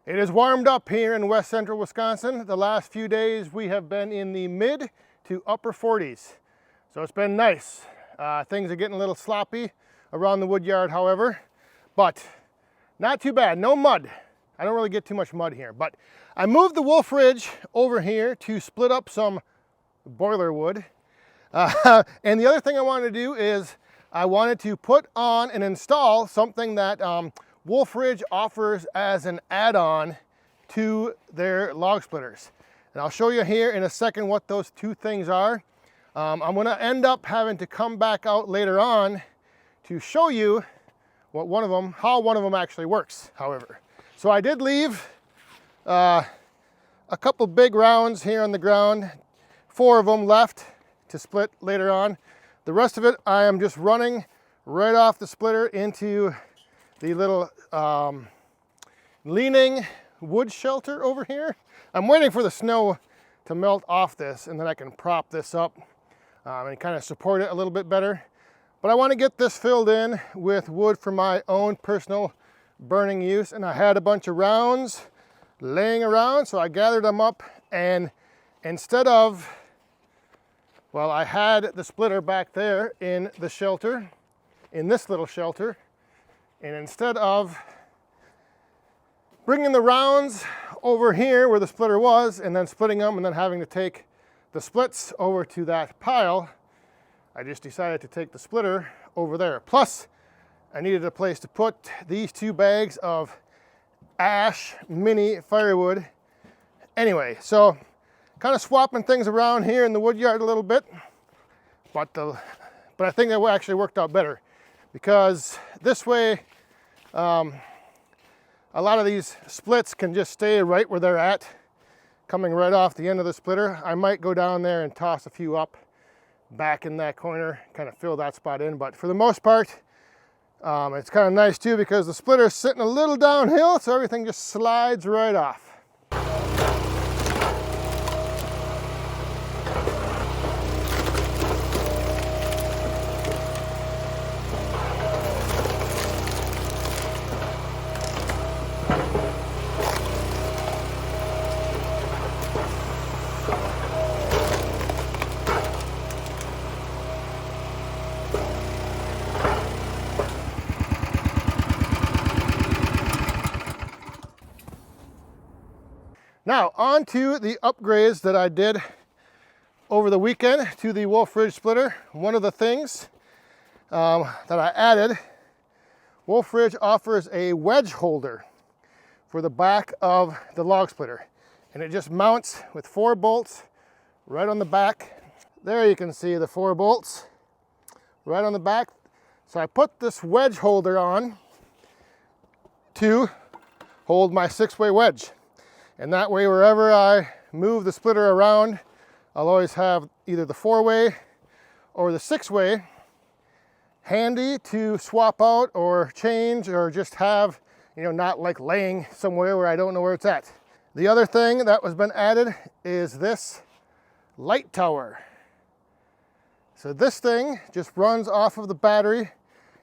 It is warmed up here in west central Wisconsin. The last few days we have been in the mid to upper 40s. So it's been nice. Things are getting a little sloppy around the Woodyard, however, but not too bad. No mud. I don't really get too much mud here, but I moved the wolf ridge over here to split up some boiler wood. And the other thing I wanted to do is I wanted to put on and install something that Wolf Ridge offers as an add-on to their log splitters. And I'll show you here in a second what those two things are. I'm gonna end up having to come back out later on to show you how one of them actually works, however. So I did leave a couple big rounds here on the ground, 4 of them left to split later on. The rest of it I am just running right off the splitter into the little leaning wood shelter over here. I'm waiting for the snow to melt off this, and then I can prop this up and kind of support it a little bit better. But I want to get this filled in with wood for my own personal burning use, and I had a bunch of rounds laying around, so I gathered them up, and instead of, well, I had the splitter back there in the shelter, in this little shelter, and instead of bringing the rounds over here where the splitter was and then splitting them and then having to take the splits over to that pile, I just decided to take the splitter over there. Plus, I needed a place to put these 2 bags of ash mini firewood. Anyway, so kind of swapping things around here in the Woodyard a little bit, but I think that actually worked out better, because this way a lot of these splits can just stay right where they're at, coming right off the end of the splitter. I might go down there and toss a few up back in that corner, kind of fill that spot in, but for the most part it's kind of nice too, because the splitter is sitting a little downhill, so everything just slides right off. Now, on to the upgrades that I did over the weekend to the Wolf Ridge splitter. One of the things that I added, Wolf Ridge offers a wedge holder for the back of the log splitter. And it just mounts with 4 bolts right on the back. There you can see the 4 bolts right on the back. So I put this wedge holder on to hold my 6-way wedge. And that way, wherever I move the splitter around, I'll always have either the 4-way or the 6-way handy to swap out or change, or just have, you know, not like laying somewhere where I don't know where it's at. The other thing that was been added is this light tower. So this thing just runs off of the battery,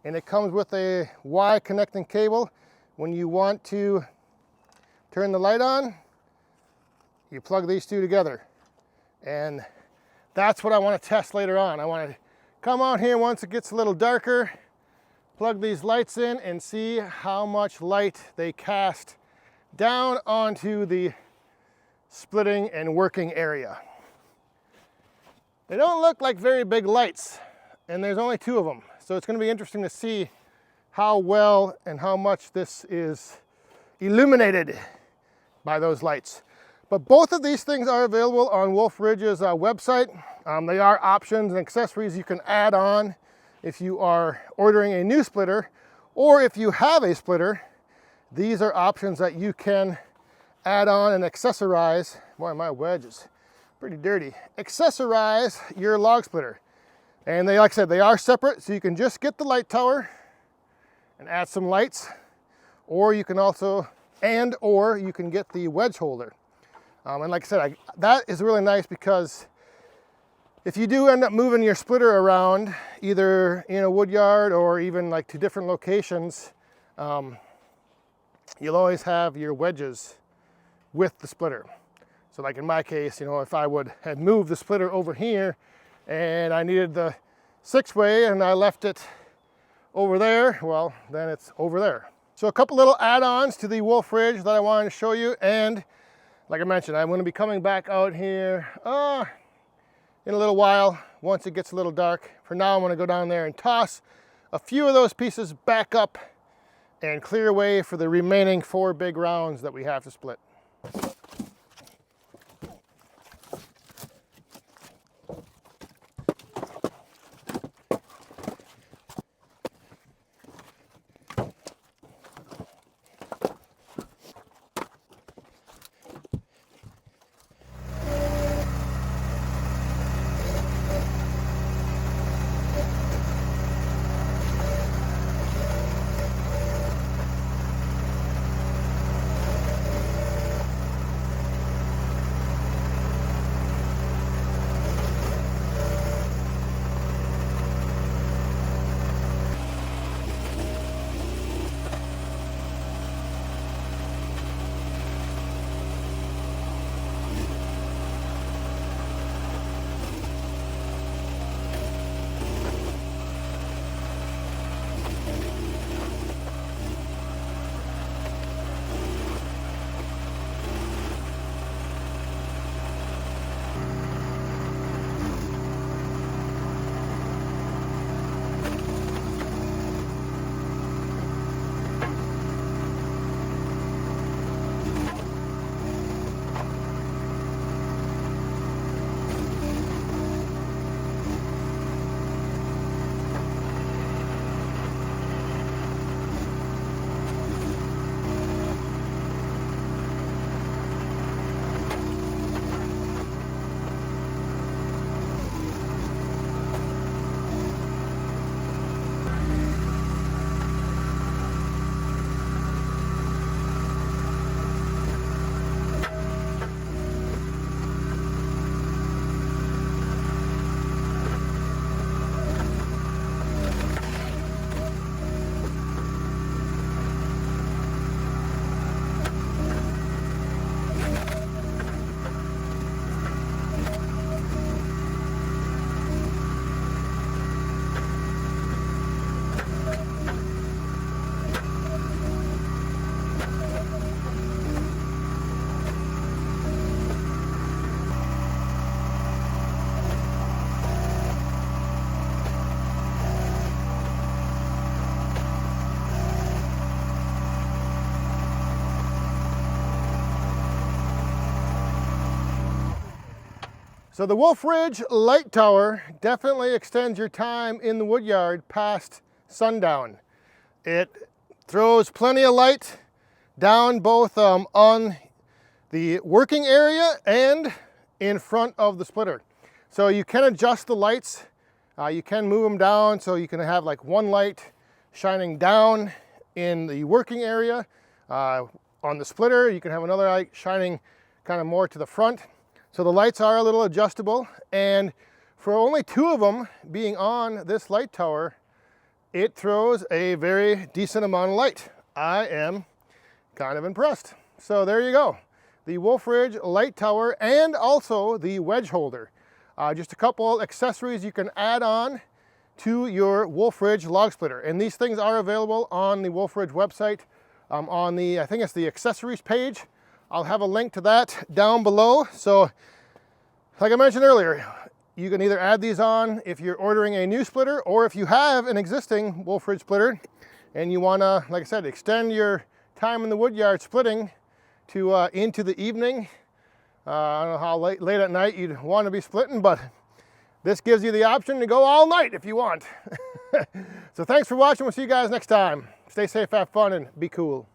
and it comes with a Y connecting cable. When you want to turn the light on, you plug these 2 together. And that's what I want to test later on. I want to come out here once it gets a little darker, plug these lights in, and see how much light they cast down onto the splitting and working area. They don't look like very big lights, and there's only 2 of them. So it's going to be interesting to see how well and how much this is illuminated by those lights. But both of these things are available on Wolf Ridge's website. They are options and accessories you can add on if you are ordering a new splitter, or if you have a splitter, these are options that you can add on and accessorize. Boy, my wedge is pretty dirty. Accessorize your log splitter. And they, like I said, they are separate, so you can just get the light tower and add some lights, or you can also, or you can get the wedge holder. And like I said, that is really nice, because if you do end up moving your splitter around, either in a wood yard or even like to different locations, you'll always have your wedges with the splitter. So like in my case, you know, if I had moved the splitter over here and I needed the 6-way and I left it over there, well, then it's over there. So a couple little add-ons to the Wolf Ridge that I wanted to show you. And like I mentioned, I'm going to be coming back out here in a little while once it gets a little dark. For now, I'm going to go down there and toss a few of those pieces back up and clear away for the remaining 4 big rounds that we have to split. So the Wolf Ridge light tower definitely extends your time in the wood yard past sundown. It throws plenty of light down both on the working area and in front of the splitter. So you can adjust the lights. You can move them down so you can have like one light shining down in the working area. On the splitter, you can have another light shining kind of more to the front. So the lights are a little adjustable, and for only 2 of them being on this light tower, it throws a very decent amount of light. I am kind of impressed. So there you go. The Wolf Ridge light tower and also the wedge holder. Just a couple accessories you can add on to your Wolf Ridge log splitter. And these things are available on the Wolf Ridge website on the, I think it's the accessories page. I'll have a link to that down below. So like I mentioned earlier, you can either add these on if you're ordering a new splitter, or if you have an existing Wolf Ridge splitter and you want to, like I said, extend your time in the wood yard splitting to into the evening, I don't know how late at night you'd want to be splitting, but this gives you the option to go all night if you want. So thanks for watching. We'll see you guys next time. Stay safe, have fun, and be cool.